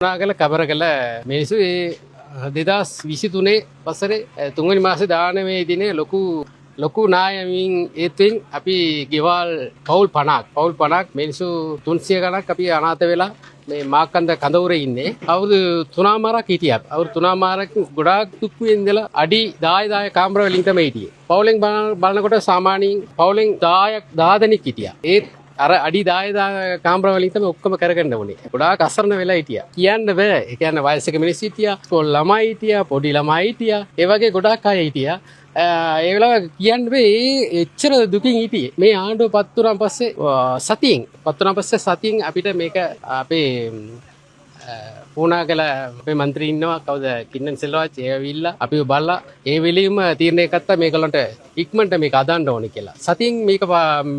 නාගල කබරගල මිනිස්සු ඒ 2023 වසරේ 3 වෙනි මාසේ 19 දිනේ ලොකු නායමින් ඒත්ෙන් අපි ගෙවල් පවුල් 50ක් මිනිස්සු 300 ගණක් අපි අනාථ වෙලා මේ මාකන්ද කඳවුරේ ඉන්නේ. අවුරුදු 3මාරක් හිටියා. අවුරුදු 3මාරක් ගොඩාක් දුක් විඳලා අඩි 10 කාමර වලින් තමයි හිටියේ. පවුලෙන් බලනකොට සාමාන්‍යයෙන් පවුලෙන් 10 දෙනෙක් හිටියා. ඒත් අර අඩි 10 කාමර වලින් තමයි ඔක්කොම කරගන්න ඕනේ. ගොඩාක් අසරණ වෙලා හිටියා. කියන්න බෑ. ඒ කියන්නේ වයසක මිනිස්සු හිටියා, ස්කෝල් ළමයි හිටියා, පොඩි ළමයි හිටියා. ඒ වගේ ගොඩාක් අය හිටියා. ඒ වෙලාව කියන්න බෑ එච්චර දුකින් හිටියේ. මේ ආණ්ඩුව පත් වුණාන් පස්සේ සතියෙන් අපිට මේක අපේ පුණාගල අපේ മന്ത്രി ඉන්නවා කවුද කින්නන් සෙල්වාච් ඒ ඇවිල්ලා අපිව බලලා ඒ වෙලෙම තීරණය ගත්තා මේගොල්ලන්ට ඉක්මනට මේක අදන්න ඕනේ කියලා. සතියෙන් මේක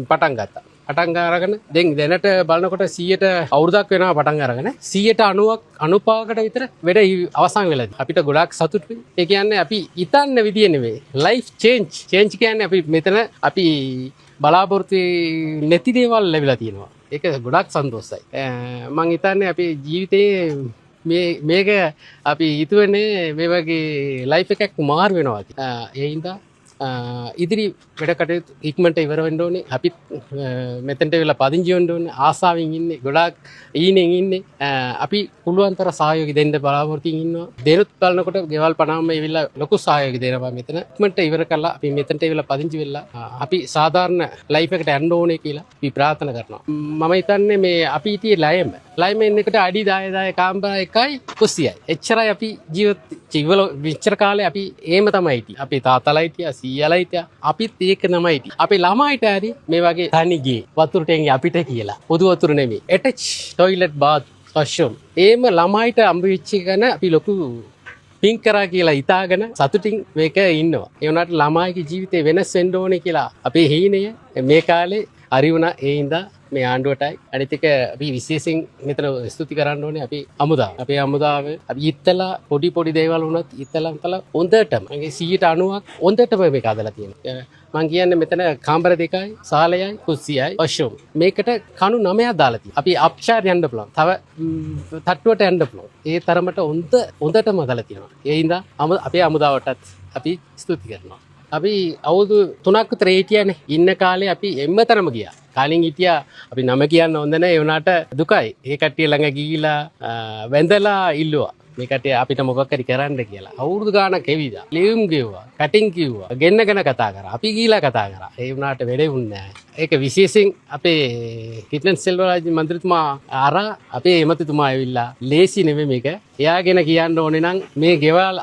පටන් ගත්තා. පටන් අරගෙන දැනට බලනකොට 100ට අවුරුද්දක් වෙනවා පටන් අරගෙන 90%කට විතර වැඩ අවසන් වෙලාදී අපිට ගොඩාක් සතුටුයි. ඒ කියන්නේ අපි හිතන්න විදිය නෙවෙයි. ලයිෆ් චේන්ජ් කියන්නේ අපි මෙතන අපි බලාපොරොත්තු නැති දේවල් ලැබිලා තියෙනවා. ඒක ගොඩාක් සන්තෝෂයි. මම හිතන්නේ අපේ ජීවිතේ මේක අපි හිතුවනේ මේ වගේ ලයිෆ් එකක් මාරු වෙනවා කියලා. ඒ හින්දා ඉදිරි වැඩ කටයුතු ඉක්මනට ඉවර වෙන්න ඕනේ. අපිත් මෙතනට වෙලා පදිංචි වෙන්න ඕනේ. ආසාවෙන් ඉන්නේ. ගොඩාක් ඊනෙන් ඉන්නේ. අපි පුළුවන් තරම් සහයෝගය දෙන්න බලාපොරොත්තු ඉන්නවා. දෙනුත් බලනකොට ගෙවල් 50ම ඇවිල්ලා ලොකු සහයෝගය දෙනවා මෙතන. ඉක්මනට ඉවර කරලා අපි මෙතනට වෙලා පදිංචි වෙලා අපි සාධාරණ ලයිෆ් එකට යන්න ඕනේ කියලා අපි ප්‍රාර්ථනා කරනවා. මම හිතන්නේ මේ අපි හිටියේ ලයම එන්නකට අඩි 10 කාමර එකයි කුස්සියයි. එච්චරයි අපි ජීවිතවල විචාර කාලේ අපි ඒම තමයි හිටියේ. අපේ තාත්තලා හිටියා, සීයාලා හිටියා. අපිත් ඒක තමයි හිටියේ. අපේ ළමයිට හරි මේ වගේ තනිගේ වතුරට එන්නේ අපිට කියලා. පොදු වතුර නෙමෙයි. Attach toilet bath washroom. ඒම ළමයිට අම්බ වෙච්ච ගන අපි ලොකු පින් කරා කියලා හිතාගෙන සතුටින් මේක ඉන්නවා. ඒ වුණාට ළමයිගේ ජීවිතේ වෙනස් වෙන්න ඕනේ කියලා අපේ හීනය මේ කාලේ හරි වුණා. ඒ හින්දා මේ ආණ්ඩුවටයි අනිත් එක අපි විශේෂයෙන් මෙතන ස්තුති කරන්න ඕනේ අපේ අමුදාව අපි ඉත්තලා පොඩි දේවල් වුණත් ඉත්තලා හොඳටම මගේ 90ක් හොඳටම මේක අදලා තියෙනවා. මම කියන්නේ මෙතන කාමර දෙකයි සාලයයි කුස්සියයි වොෂ්රූම් මේකට කණු 9ක් දාලා තියෙනවා. අපි අප්ෂාර් යන්න පුළුවන්. තව තට්ටුවට යන්න පුළුවන්. ඒ තරමට හොඳටම අදලා තියෙනවා. ඒ හින්දා අපේ අමුදාවටත් අපි ස්තුති කරනවා. අපි අවුරුදු 3ක් විතර හිටියානේ. ඉන්න කාලේ අපි එම්මතරම ගියා. කාලින් හිටියා අපි නම කියන්න හොඳ නැහැ. ඒ වුණාට දුකයි. ඒ කට්ටිය ළඟ ගිහිලා වැඳලා ඉල්ලුවා. මේ කට්ටිය අපිට මොකක් හරි කරන්න කියලා. අවුරුදු ගාණක් එවිදා. ලියුම් ගෙව්වා. කටින් කිව්වා. ගෙන්නගෙන කතා කරා. අපි ගිහිලා කතා කරා. ඒ වුණාට වෙලෙන්නේ නැහැ. ඒක විශේෂයෙන් අපේ කිට්නන් සෙල්වරාජ් මන්ත්‍රීතුමා අපේ එමෙතුමා ඇවිල්ලා ලේසි නෙමෙයි මේක. එයාගෙන කියන්න ඕනේ නම් මේ ගෙවල්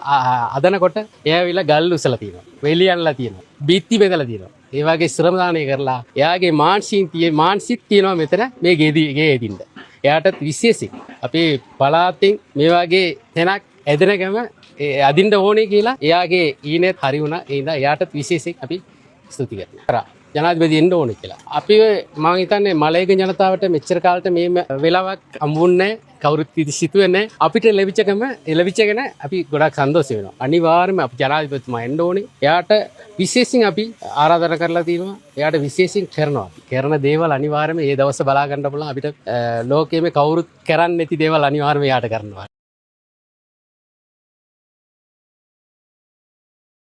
අදනකොට එයා ඇවිල්ලා ගල් උසලා තියෙනවා. වෙලියන්ලා තියෙනවා. බීත්ති බෙදලා තියෙනවා. ඒ වගේ ශ්‍රම දානය කරලා එයාගේ මානසික තියෙනවා මෙතන මේ ගේ එදින්න. එයාටත් විශේෂයෙන් අපේ පළාතෙන් මේ වගේ තැනක් ඇදෙනකම අදින්න ඕනේ කියලා එයාගේ ඊනෙත් හරි වුණා. ඒ හින්දා එයාටත් විශේෂයෙන් අපි ස්තුති කරනවා. ජනාධිපති එන්න ඕනේ කියලා. අපි මම හිතන්නේ මලයක ජනතාවට මෙච්චර කාලෙට මේ වෙලාවක් හම්බුන්නේ කවුරුත් හිතුවේ නැහැ. අපිට ලැබිච්චගෙන අපි ගොඩක් සන්තෝෂ වෙනවා. අනිවාර්යයෙන්ම අපි ජනාධිපතිතුමා එන්න ඕනේ. එයාට විශේෂයෙන් අපි ආරාධනා කරලා තියෙනවා. එයාට විශේෂයෙන් කරනවා. කරන දේවල් අනිවාර්යයෙන්ම මේ දවස් බලා ගන්න පුළුවන් අපිට ලෝකයේ කවුරුත් කරන්නේ නැති දේවල් අනිවාර්යයෙන්ම එයාට කරනවා.